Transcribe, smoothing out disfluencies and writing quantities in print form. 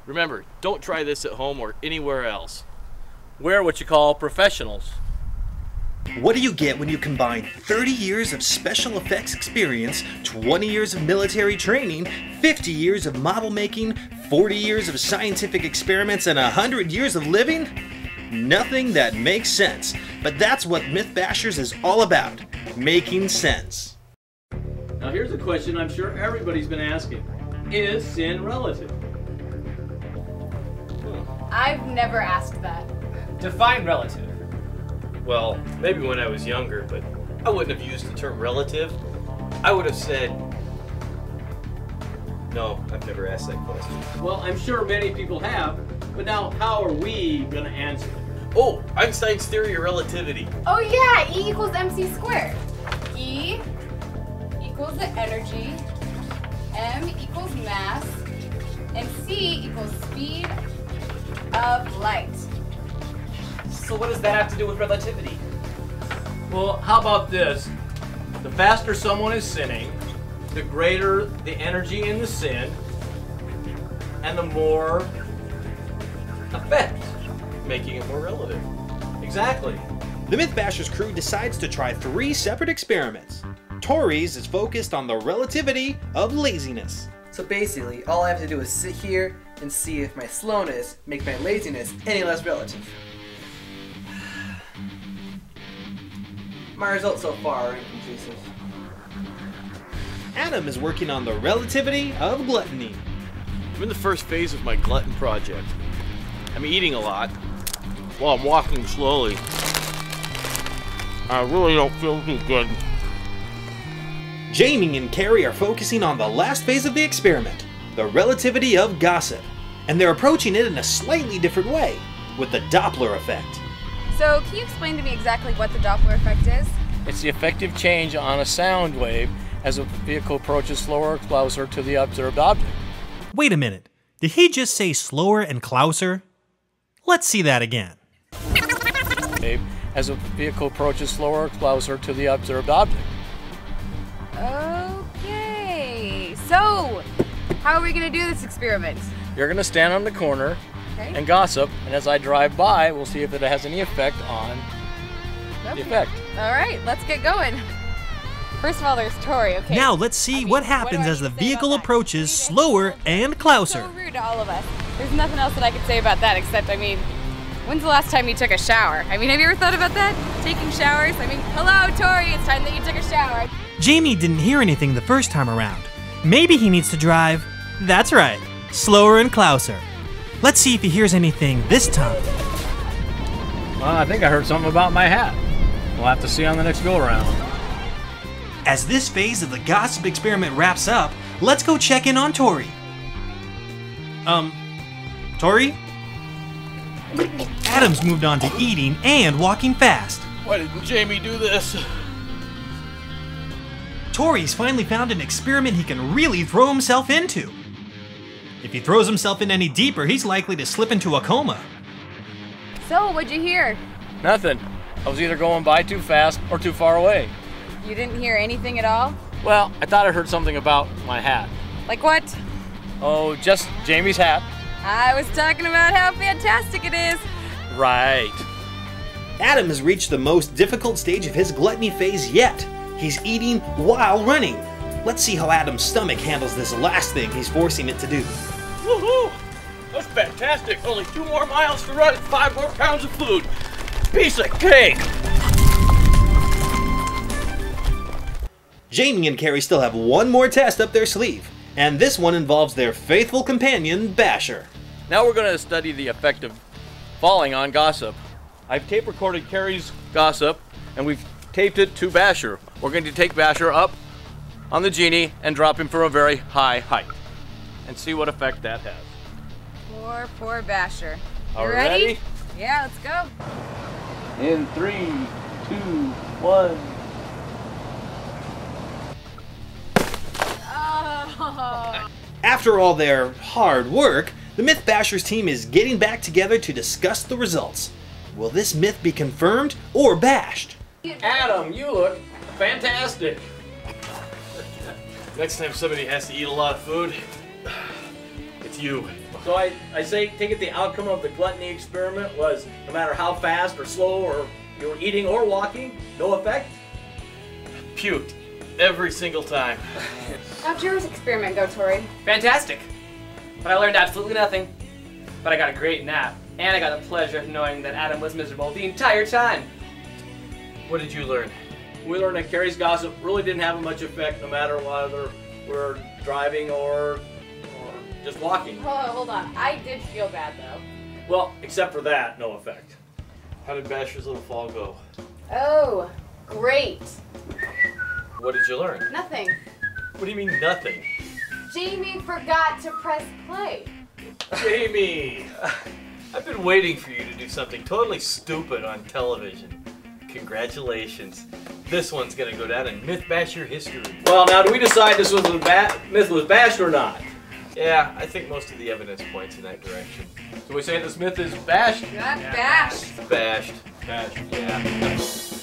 Remember, don't try this at home or anywhere else. We're what you call professionals. What do you get when you combine 30 years of special effects experience, 20 years of military training, 50 years of model making, 40 years of scientific experiments, and 100 years of living? Nothing that makes sense. But that's what Mythbashers is all about, making sense. Now here's a question I'm sure everybody's been asking. Is sin relative? I've never asked that. Define relative. Well, maybe when I was younger, but I wouldn't have used the term relative. I would have said, no, I've never asked that question. Well, I'm sure many people have, but now how are we going to answer it? Oh, Einstein's theory of relativity. Oh yeah, E equals mc squared. E equals the energy, m equals mass, and c equals speed of light. So what does that have to do with relativity? Well, how about this? The faster someone is sinning, the greater the energy in the sin, and the more effect, making it more relative. Exactly. The Mythbashers crew decides to try 3 separate experiments. Tori's is focused on the relativity of laziness. So basically, all I have to do is sit here and see if my slowness makes my laziness any less relative. My results so far are inconclusive. Adam is working on the relativity of gluttony. I'm in the first phase of my glutton project. I'm eating a lot while I'm walking slowly. I really don't feel too good. Jamie and Carrie are focusing on the last phase of the experiment, the relativity of gossip. And they're approaching it in a slightly different way, with the Doppler effect. So can you explain to me exactly what the Doppler effect is? It's the effective change on a sound wave as a vehicle approaches slower or closer to the observed object. Wait a minute, did he just say slower and closer? Let's see that again. Wave as a vehicle approaches slower or closer to the observed object. Okay, so how are we going to do this experiment? You're going to stand on the corner and gossip, and as I drive by, we'll see if it has any effect on the effect. All right, let's get going. First of all, there's Tori, okay? Now let's see what happens as the vehicle approaches slower and closer. So rude to all of us. There's nothing else that I could say about that except, I mean, when's the last time you took a shower? I mean, have you ever thought about that? Taking showers? I mean, hello, Tori, it's time that you took a shower. Jamie didn't hear anything the first time around. Maybe he needs to drive, that's right, slower and closer. Let's see if he hears anything this time. Well, I think I heard something about my hat. We'll have to see on the next go-around. As this phase of the gossip experiment wraps up, let's go check in on Tori. Tori? Adam's moved on to eating and walking fast. Why didn't Jamie do this? Tori's finally found an experiment he can really throw himself into. If he throws himself in any deeper, he's likely to slip into a coma. So, what'd you hear? Nothing. I was either going by too fast or too far away. You didn't hear anything at all? Well, I thought I heard something about my hat. Like what? Oh, just Jamie's hat. I was talking about how fantastic it is. Right. Adam has reached the most difficult stage of his gluttony phase yet. He's eating while running. Let's see how Adam's stomach handles this last thing he's forcing it to do. Woohoo! That's fantastic! Only 2 more miles to run and 5 more pounds of food! Piece of cake! Jamie and Carrie still have one more test up their sleeve, and this one involves their faithful companion, Basher. Now we're going to study the effect of falling on gossip. I've tape recorded Carrie's gossip, and we've taped it to Basher. We're going to take Basher up on the genie and drop him from a very high height and see what effect that has. Poor Basher. All You ready? Yeah, let's go. In 3, 2, 1. Oh. After all their hard work, the Mythbashers team is getting back together to discuss the results. Will this myth be confirmed or bashed? Adam, you look fantastic. Next time somebody has to eat a lot of food, it's you. So I say, take it the outcome of the gluttony experiment was no matter how fast or slow or you were eating or walking, no effect? Puked every single time. How'd yours experiment go, Tori? Fantastic. But I learned absolutely nothing. But I got a great nap, and I got the pleasure of knowing that Adam was miserable the entire time. What did you learn? We learned that Carrie's gossip really didn't have much effect no matter whether we're driving or just walking. Hold on. I did feel bad, though. Well, except for that, no effect. How did Basher's little fall go? Oh, great. What did you learn? Nothing. What do you mean nothing? Jamie forgot to press play. Jamie! I've been waiting for you to do something totally stupid on television. Congratulations. This one's gonna go down in Mythbasher history. Well, now do we decide this was myth was bashed or not? Yeah, I think most of the evidence points in that direction. So we say this myth is bashed? Not bashed. Bashed. Bashed. Yeah.